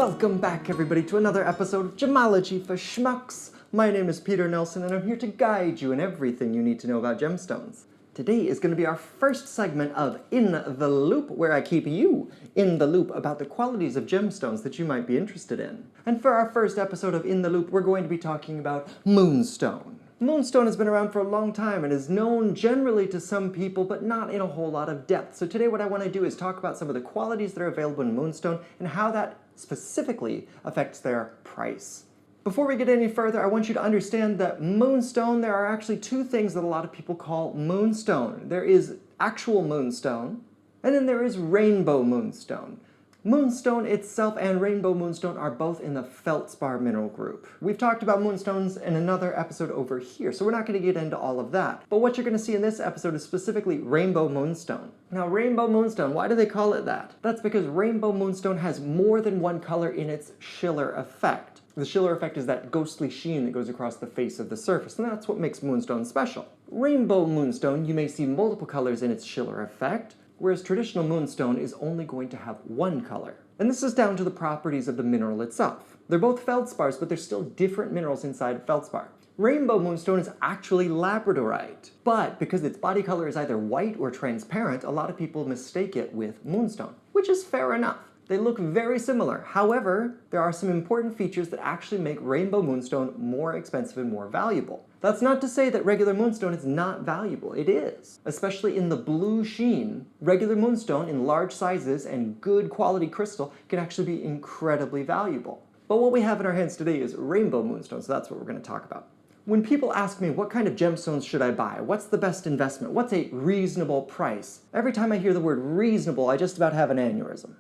Welcome back, everybody, to another episode of Gemology for Schmucks. My name is Peter Nelson, and I'm here to guide you in everything you need to know about gemstones. Today is going to be our first segment of In the Loop, where I keep you in the loop about the qualities of gemstones that you might be interested in. And for our first episode of In the Loop, we're going to be talking about Moonstone. Moonstone has been around for a long time and is known generally to some people, but not in a whole lot of depth. So today what I want to do is talk about some of the qualities that are available in Moonstone and how that specifically affects their price. Before we get any further, I want you to understand that Moonstone, there are actually two things that a lot of people call Moonstone. There is actual Moonstone, and then there is Rainbow Moonstone. Moonstone itself and Rainbow Moonstone are both in the feldspar mineral group. We've talked about moonstones in another episode over here, so we're not going to get into all of that. But what you're going to see in this episode is specifically Rainbow Moonstone. Now, Rainbow Moonstone, why do they call it that? That's because Rainbow Moonstone has more than one color in its Schiller effect. The Schiller effect is that ghostly sheen that goes across the face of the surface, and that's what makes Moonstone special. Rainbow Moonstone, you may see multiple colors in its Schiller effect, whereas traditional moonstone is only going to have one color. And this is down to the properties of the mineral itself. They're both feldspars, but they're still different minerals inside of feldspar. Rainbow moonstone is actually labradorite, but because its body color is either white or transparent, a lot of people mistake it with moonstone, which is fair enough. They look very similar. However, there are some important features that actually make Rainbow Moonstone more expensive and more valuable. That's not to say that regular moonstone is not valuable. It is. Especially in the blue sheen, regular moonstone in large sizes and good quality crystal can actually be incredibly valuable. But what we have in our hands today is Rainbow Moonstone, so that's what we're going to talk about. When people ask me, what kind of gemstones should I buy? What's the best investment? What's a reasonable price? Every time I hear the word reasonable, I just about have an aneurysm.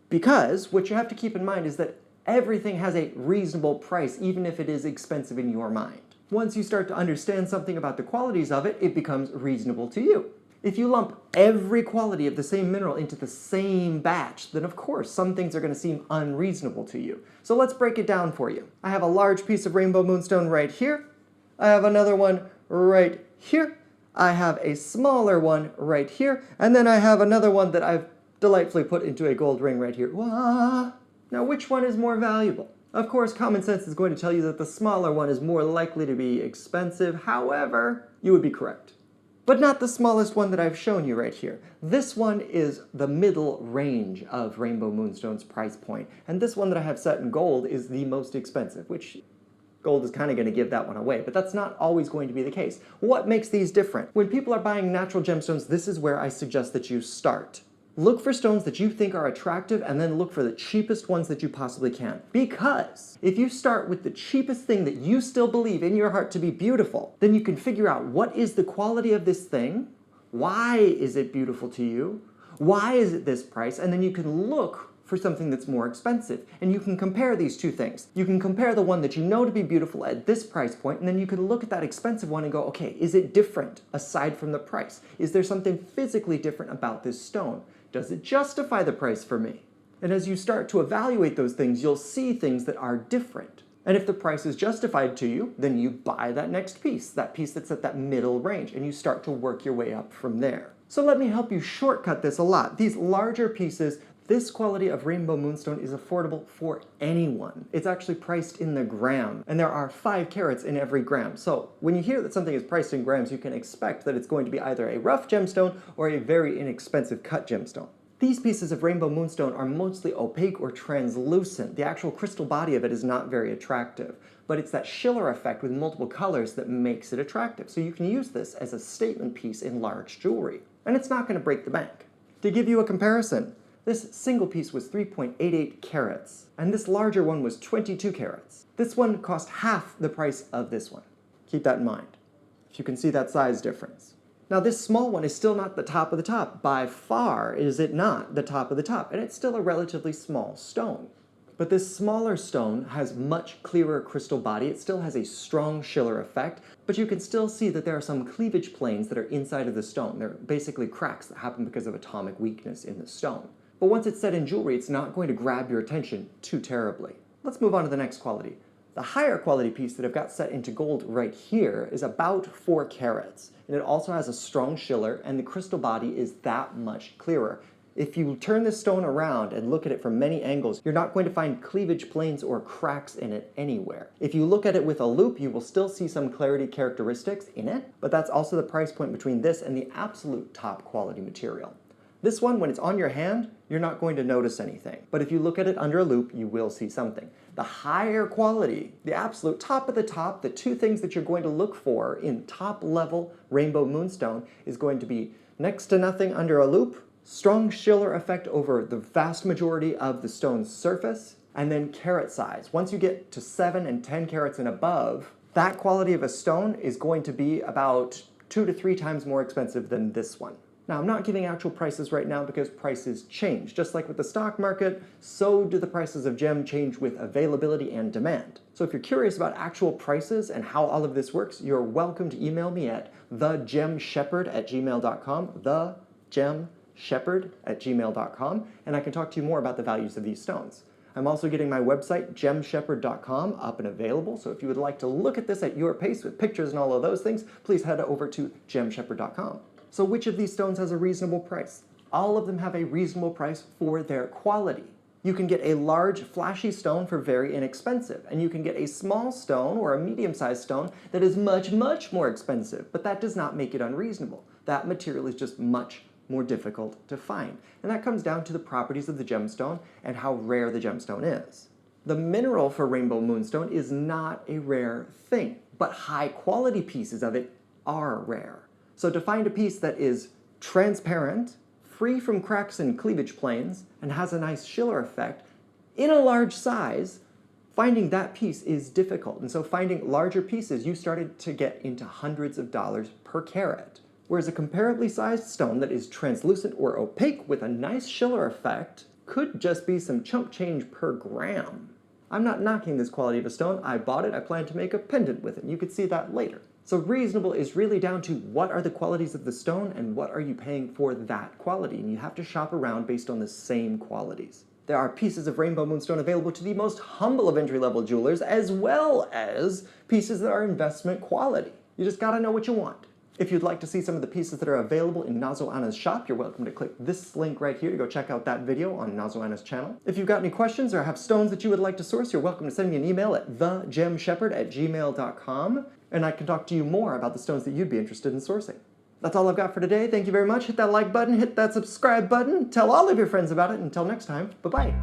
Because what you have to keep in mind is that everything has a reasonable price, even if it is expensive in your mind. Once you start to understand something about the qualities of it, it becomes reasonable to you. If you lump every quality of the same mineral into the same batch, then of course some things are going to seem unreasonable to you. So let's break it down for you. I have a large piece of Rainbow Moonstone right here. I have another one right here. I have a smaller one right here. And then I have another one that I've delightfully put into a gold ring right here. Wah! Now, which one is more valuable? Of course, common sense is going to tell you that the smaller one is more likely to be expensive. However, you would be correct. But not the smallest one that I've shown you right here. This one is the middle range of Rainbow Moonstone's price point. And this one that I have set in gold is the most expensive, which gold is kind of going to give that one away, but that's not always going to be the case. What makes these different? When people are buying natural gemstones, this is where I suggest that you start. Look for stones that you think are attractive and then look for the cheapest ones that you possibly can. Because if you start with the cheapest thing that you still believe in your heart to be beautiful, then you can figure out what is the quality of this thing, why is it beautiful to you, why is it this price, and then you can look for something that's more expensive. And you can compare these two things. You can compare the one that you know to be beautiful at this price point, and then you can look at that expensive one and go, okay, is it different aside from the price? Is there something physically different about this stone? Does it justify the price for me? And as you start to evaluate those things, you'll see things that are different. And if the price is justified to you, then you buy that next piece, that piece that's at that middle range, and you start to work your way up from there. So let me help you shortcut this a lot. These larger pieces, this quality of Rainbow Moonstone is affordable for anyone. It's actually priced in the gram, and there are 5 carats in every gram. So when you hear that something is priced in grams, you can expect that it's going to be either a rough gemstone or a very inexpensive cut gemstone. These pieces of Rainbow Moonstone are mostly opaque or translucent. The actual crystal body of it is not very attractive, but it's that Schiller effect with multiple colors that makes it attractive. So you can use this as a statement piece in large jewelry, and it's not going to break the bank. To give you a comparison, this single piece was 3.88 carats, and this larger one was 22 carats. This one cost half the price of this one. Keep that in mind, if you can see that size difference. Now this small one is still not the top of the top. By far is it not the top of the top, and it's still a relatively small stone. But this smaller stone has much clearer crystal body. It still has a strong Schiller effect, but you can still see that there are some cleavage planes that are inside of the stone. They're basically cracks that happen because of atomic weakness in the stone. But once it's set in jewelry, it's not going to grab your attention too terribly. Let's move on to the next quality. The higher quality piece that I've got set into gold right here is about 4 carats. And it also has a strong Schiller, and the crystal body is that much clearer. If you turn this stone around and look at it from many angles, you're not going to find cleavage planes or cracks in it anywhere. If you look at it with a loupe, you will still see some clarity characteristics in it, but that's also the price point between this and the absolute top quality material. This one, when it's on your hand, you're not going to notice anything. But if you look at it under a loupe, you will see something. The higher quality, the absolute top of the top, the two things that you're going to look for in top level rainbow moonstone is going to be next to nothing under a loupe, strong schiller effect over the vast majority of the stone's surface, and then carat size. Once you get to 7 and 10 carats and above, that quality of a stone is going to be about 2 to 3 times more expensive than this one. Now, I'm not giving actual prices right now because prices change. Just like with the stock market, so do the prices of gem change with availability and demand. So if you're curious about actual prices and how all of this works, you're welcome to email me at thegemshepherd@gmail.com, thegemshepherd@gmail.com, and I can talk to you more about the values of these stones. I'm also getting my website, gemshepherd.com, up and available, so if you would like to look at this at your pace with pictures and all of those things, please head over to gemshepherd.com. So which of these stones has a reasonable price? All of them have a reasonable price for their quality. You can get a large, flashy stone for very inexpensive, and you can get a small stone or a medium-sized stone that is much, much more expensive, but that does not make it unreasonable. That material is just much more difficult to find, and that comes down to the properties of the gemstone and how rare the gemstone is. The mineral for rainbow moonstone is not a rare thing, but high-quality pieces of it are rare. So to find a piece that is transparent, free from cracks and cleavage planes, and has a nice schiller effect, in a large size, finding that piece is difficult. And so finding larger pieces, you started to get into hundreds of dollars per carat. Whereas a comparably sized stone that is translucent or opaque with a nice schiller effect could just be some chump change per gram. I'm not knocking this quality of a stone. I bought it. I plan to make a pendant with it. You could see that later. So reasonable is really down to what are the qualities of the stone and what are you paying for that quality. And you have to shop around based on the same qualities. There are pieces of rainbow moonstone available to the most humble of entry-level jewelers, as well as pieces that are investment quality. You just gotta know what you want. If you'd like to see some of the pieces that are available in Nazo Anna's shop, you're welcome to click this link right here to go check out that video on Nazo Anna's channel. If you've got any questions or have stones that you would like to source, you're welcome to send me an email at thegemshepherd@gmail.com, and I can talk to you more about the stones that you'd be interested in sourcing. That's all I've got for today. Thank you very much. Hit that like button, hit that subscribe button, tell all of your friends about it. Until next time, bye-bye.